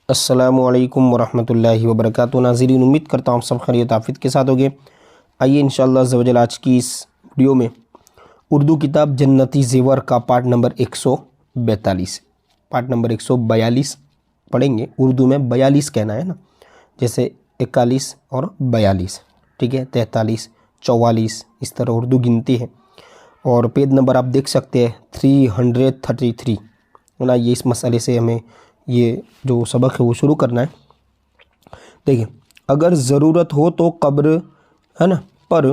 अस्सलामुअलैकुम वरहमतुल्लाहि वबरकातुहू। नाज़रीन, उम्मीद करता हूँ आप सब खैरियत आफियत के साथ होंगे। आइए इंशाअल्लाह अज़्ज़ा वजल आज की इस वीडियो में उर्दू किताब जन्नती ज़ेवर का पार्ट नंबर 142 पार्ट नंबर 142 पढ़ेंगे। उर्दू में 42 कहना है ना, जैसे 41 और 42, ठीक है, 43, 44 इस तरह उर्दू गिनती है। और पेज नंबर आप देख सकते हैं 333 है ना। ये इस मसले से हमें ये जो सबक है वो शुरू करना है। देखिए, अगर ज़रूरत हो तो कब्र है ना पर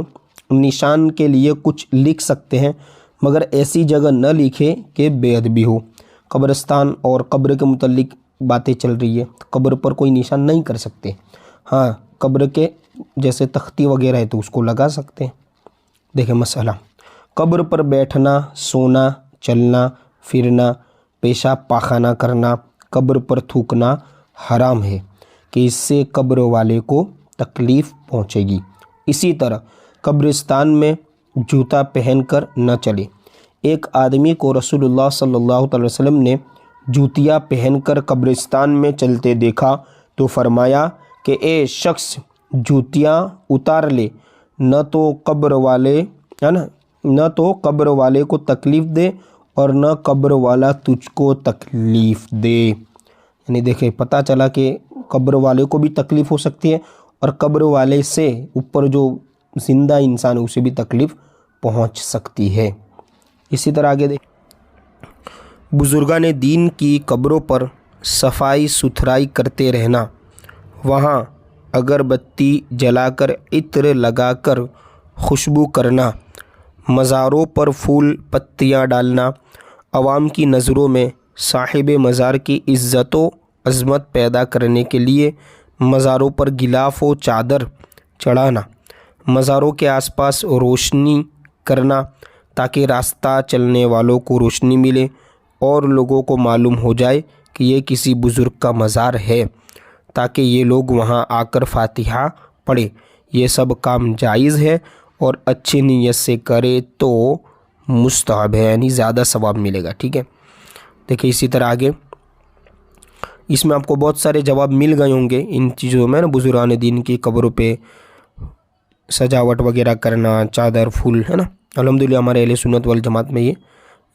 निशान के लिए कुछ लिख सकते हैं, मगर ऐसी जगह न लिखे कि बेअदबी हो। कब्रिस्तान और कब्र के मुतल्लिक बातें चल रही है, कब्र पर कोई निशान नहीं कर सकते। हाँ, कब्र के जैसे तख्ती वगैरह है तो उसको लगा सकते हैं। देखिए मसला, कब्र पर बैठना, सोना, चलना फिरना, पेशाब पाखाना करना, कब्र पर थूकना हराम है कि इससे कब्र वाले को तकलीफ़ पहुंचेगी। इसी तरह कब्रिस्तान में जूता पहनकर न चले। एक आदमी को रसूलुल्लाह सल्लल्लाहु अलैहि वसल्लम ने जूतियाँ पहनकर कब्रिस्तान में चलते देखा तो फरमाया कि ए शख्स, जूतियाँ उतार ले, न तो कब्र वाले है ना, न तो कब्र वाले को तकलीफ़ दे और न कब्र वाला तुझको तकलीफ़ दे। यानी देखे, पता चला कि कब्र वाले को भी तकलीफ़ हो सकती है और कब्र वाले से ऊपर जो जिंदा इंसान है उसे भी तकलीफ़ पहुंच सकती है। इसी तरह आगे देख, बुजुर्गान दीन की कब्रों पर सफाई सुथराई करते रहना, वहाँ अगरबत्ती जलाकर इत्र लगाकर खुशबू करना, मज़ारों पर फूल पत्तियाँ डालना, अवाम की नज़रों में साहिब मज़ार की इज़्ज़त व अज़मत पैदा करने के लिए मज़ारों पर गिलाफ़ व चादर चढ़ाना, मज़ारों के आसपास रोशनी करना ताकि रास्ता चलने वालों को रोशनी मिले और लोगों को मालूम हो जाए कि ये किसी बुज़ुर्ग का मज़ार है, ताकि ये लोग वहाँ आकर फ़ातिहा पढ़े। ये सब काम जायज़ है और अच्छी नीयत से करे तो मुस्तहब है, यानी ज़्यादा सवाब मिलेगा। ठीक है, देखिए इसी तरह आगे इसमें आपको बहुत सारे जवाब मिल गए होंगे इन चीज़ों में ना। बुजुर्गान दीन की कब्रों पे सजावट वगैरह करना, चादर फूल है ना, अल्हम्दुलिल्लाह हमारे अहले सुन्नत वल जमात में ये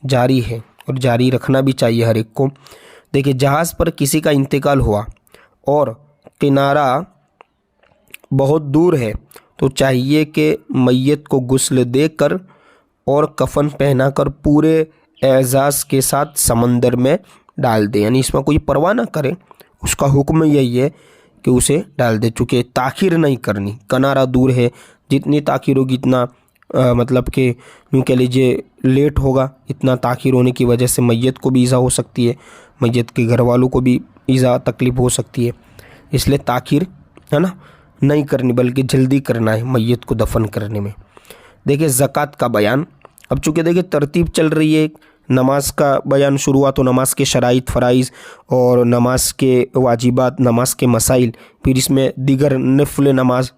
जारी है और जारी रखना भी चाहिए हर एक को। देखिए, जहाज़ पर किसी का इंतकाल हुआ और किनारा बहुत दूर है तो चाहिए कि मैयत को गुस्ल देकर और कफन पहनाकर पूरे एजाज़ के साथ समंदर में डाल दे। यानी इसमें कोई परवाह ना करे, उसका हुक्म यही है कि उसे डाल दे। चूँकि ताख़ीर नहीं करनी, किनारा दूर है, जितनी ताख़ीर होगी इतना मतलब कि यूँ कह लीजिए लेट होगा। इतना ताख़ीर होने की वजह से मैयत को भी ईज़ा हो सकती है, मैयत के घर वालों को भी ईज़ा तकलीफ़ हो सकती है। इसलिए ताख़ीर है ना नहीं करनी, बल्कि जल्दी करना है मैयत को दफन करने में। देखिए ज़कात का बयान, अब चूँकि देखिए तरतीब चल रही है, नमाज का बयान शुरू हुआ तो नमाज के शराइत फ़राइज़ और नमाज के वाजिबात, नमाज के मसाइल, फिर इसमें दीगर नफल नमाज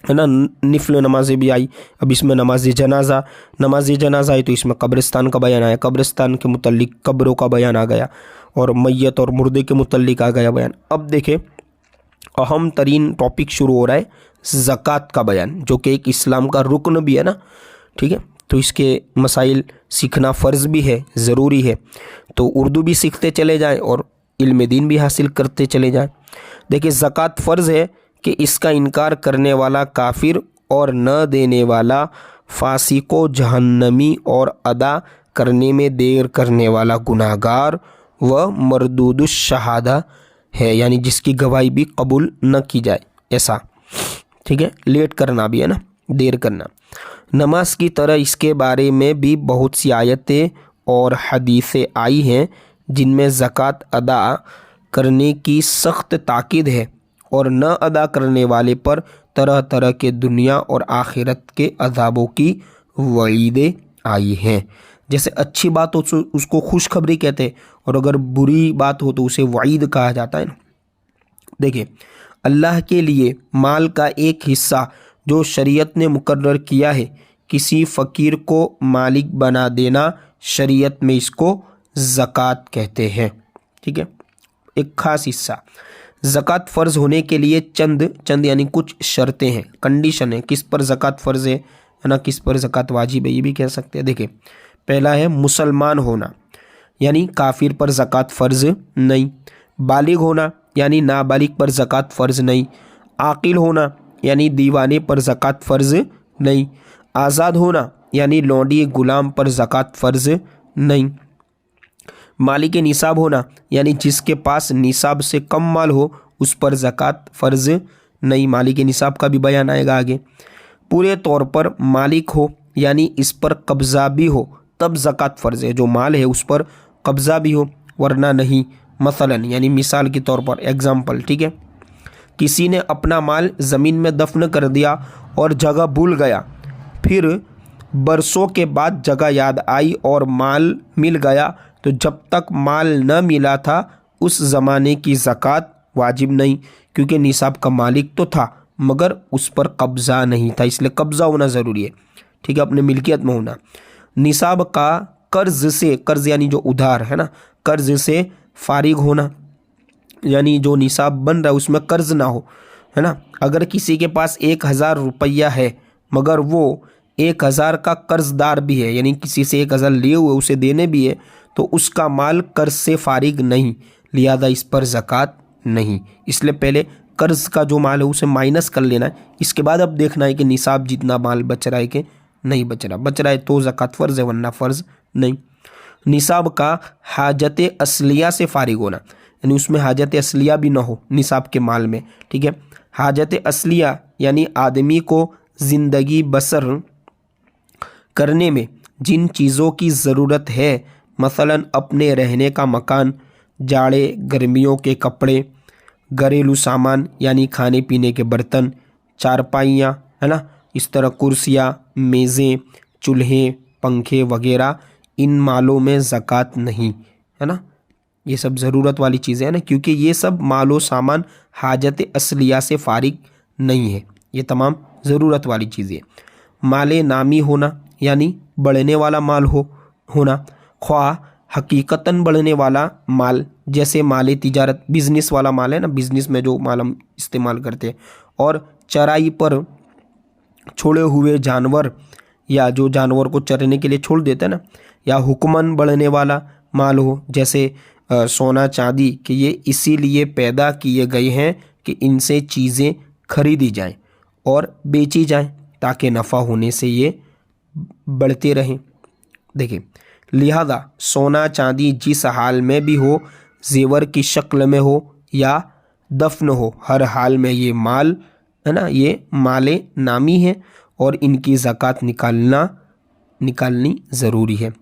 है ना, नफल नमाज़ें भी आई। अब इसमें नमाज जनाजा आई तो इसमें कब्रिस्तान का बयान आया, कब्रिस्तान के मुतल्लिक कब्रों का बयान आ गया और मैयत और मुर्दे के मुतल्लिक आ गया बयान। अब देखें अहम तरीन टॉपिक शुरू हो रहा है, ज़कात का बयान, जो कि एक इस्लाम का रुकन भी है ना। ठीक है, तो इसके मसाइल सीखना फ़र्ज़ भी है, ज़रूरी है। तो उर्दू भी सीखते चले जाएं और इल्म दीन भी हासिल करते चले जाएं। देखिए ज़कात फ़र्ज़ है कि इसका इनकार करने वाला काफिर और न देने वाला फासिको जहन्नमी और अदा करने में देर करने वाला गुनाहगार व मरदूदुश शहादा है, यानी जिसकी गवाही भी कबूल न की जाए ऐसा। ठीक है, लेट करना भी है ना, देर करना। नमाज की तरह इसके बारे में भी बहुत सी आयतें और हदीसें आई हैं जिनमें ज़कात अदा करने की सख्त ताकीद है और न अदा करने वाले पर तरह तरह के दुनिया और आखिरत के अज़ाबों की वईदें आई हैं। जैसे अच्छी बात हो तो उसको खुशखबरी कहते हैं और अगर बुरी बात हो तो उसे वईद कहा जाता है ना। देखिए, अल्लाह के लिए माल का एक हिस्सा जो शरीयत ने मुकर्रर किया है, किसी फ़कीर को मालिक बना देना, शरीयत में इसको ज़कात कहते हैं। ठीक है, एक खास हिस्सा। ज़कात फ़र्ज होने के लिए चंद यानी कुछ शर्तें हैं, कंडीशन है, किस पर ज़कात फ़र्ज है ना, किस पर ज़कात वाजिब है, ये भी कह सकते हैं। देखिए, पहला है मुसलमान होना, यानी काफिर पर ज़कात फ़र्ज नहीं। बालिग होना, यानी नाबालिग पर ज़कात फ़र्ज नहीं। आकिल होना, यानी दीवाने पर ज़कात फ़र्ज नहीं। आज़ाद होना, यानी लौंडी गुलाम पर ज़कात फ़र्ज नहीं। मालिक निसाब होना, यानी जिसके पास निसाब से कम माल हो उस पर ज़कात फ़र्ज नहीं। मालिक निसाब का भी बयान आएगा आगे। पूरे तौर पर मालिक हो, यानी इस पर कब्ज़ा भी हो तब ज़कात फ़र्ज है, जो माल है उस पर कब्ज़ा भी हो वरना नहीं। मसलन यानी मिसाल के तौर पर, एग्जाम्पल, ठीक है, किसी ने अपना माल ज़मीन में दफन कर दिया और जगह भूल गया, फिर बरसों के बाद जगह याद आई और माल मिल गया, तो जब तक माल न मिला था उस ज़माने की ज़कात वाजिब नहीं, क्योंकि निसाब का मालिक तो था मगर उस पर कब्ज़ा नहीं था, इसलिए कब्ज़ा होना ज़रूरी है, ठीक है, अपने मिल्कियत में होना। निसाब का कर्ज़ यानी जो उधार है ना, कर्ज़ से फारिग होना, यानी जो निसाब बन रहा है उसमें कर्ज़ ना हो, है ना। अगर किसी के पास 1000 रुपया है मगर वो 1000 का कर्जदार भी है, यानी किसी से 1000 लिए हुए उसे देने भी है, तो उसका माल कर्ज से फारिग नहीं, लिहाजा इस पर ज़कात नहीं। इसलिए पहले कर्ज का जो माल है उसे माइनस कर लेना है, इसके बाद अब देखना है कि निसाब जितना माल बच रहा है कि नहीं बच रहा, बच रहा है तो ज़कात फ़र्ज़ है वरना फ़र्ज़ नहीं। निसाब का हाजत असलिया से फारिग होना, यानी उसमें हाजत असलिया भी ना हो निसाब के माल में, ठीक है। हाजत असलिया यानी आदमी को ज़िंदगी बसर करने में जिन चीज़ों की ज़रूरत है, मसलन अपने रहने का मकान, जाड़े गर्मियों के कपड़े, घरेलू सामान यानी खाने पीने के बर्तन, चारपाइयाँ, है ना, इस तरह कुर्सियाँ, मेज़ें, चूल्हे, पंखे वगैरह, इन मालों में ज़कात नहीं, है ना। ये सब ज़रूरत वाली चीज़ें हैं ना, क्योंकि ये सब मालो सामान हाजत असलिया से फारिग नहीं है, ये तमाम ज़रूरत वाली चीज़ें। माले नामी होना, यानी बढ़ने वाला माल होना, ख्वाह हकीकतन बढ़ने वाला माल, जैसे माले तिजारत, बिज़नेस वाला माल है ना, बिज़नेस में जो माल हम इस्तेमाल करते हैं, और चराई पर छोड़े हुए जानवर, या जो जानवर को चरने के लिए छोड़ देते हैं ना, या हुक्मन बढ़ने वाला माल हो, जैसे सोना चांदी, कि ये इसीलिए पैदा किए गए हैं कि इनसे चीज़ें खरीदी जाएं और बेची जाएं ताकि नफ़ा होने से ये बढ़ते रहें। देखिए, लिहाजा सोना चांदी जिस हाल में भी हो, जेवर की शक्ल में हो या दफन हो, हर हाल में ये माल है ना, ये माले नामी है और इनकी ज़कात निकालनी ज़रूरी है।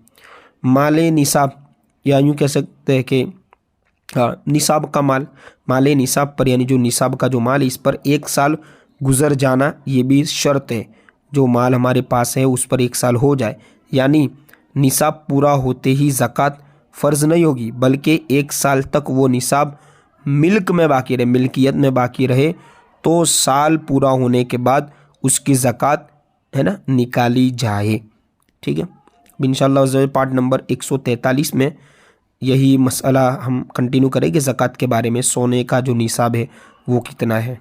माले निसाब, या यूँ कह सकते हैं कि निसाब का माले निसाब पर, यानी जो निसाब का जो माल है इस पर 1 साल गुज़र जाना, ये भी शर्त है, जो माल हमारे पास है उस पर 1 साल हो जाए, यानी निसाब पूरा होते ही ज़कात फ़र्ज़ नहीं होगी, बल्कि 1 साल तक वो निसाब मिल्क में बाकी रहे, मिल्कियत में बाकी रहे, तो साल पूरा होने के बाद उसकी ज़कात है ना निकाली जाए, ठीक है। इंशाअल्लाह पार्ट नंबर 143 में यही मसला हम कंटिन्यू करेंगे, ज़कात के बारे में, सोने का जो निसाब है वो कितना है।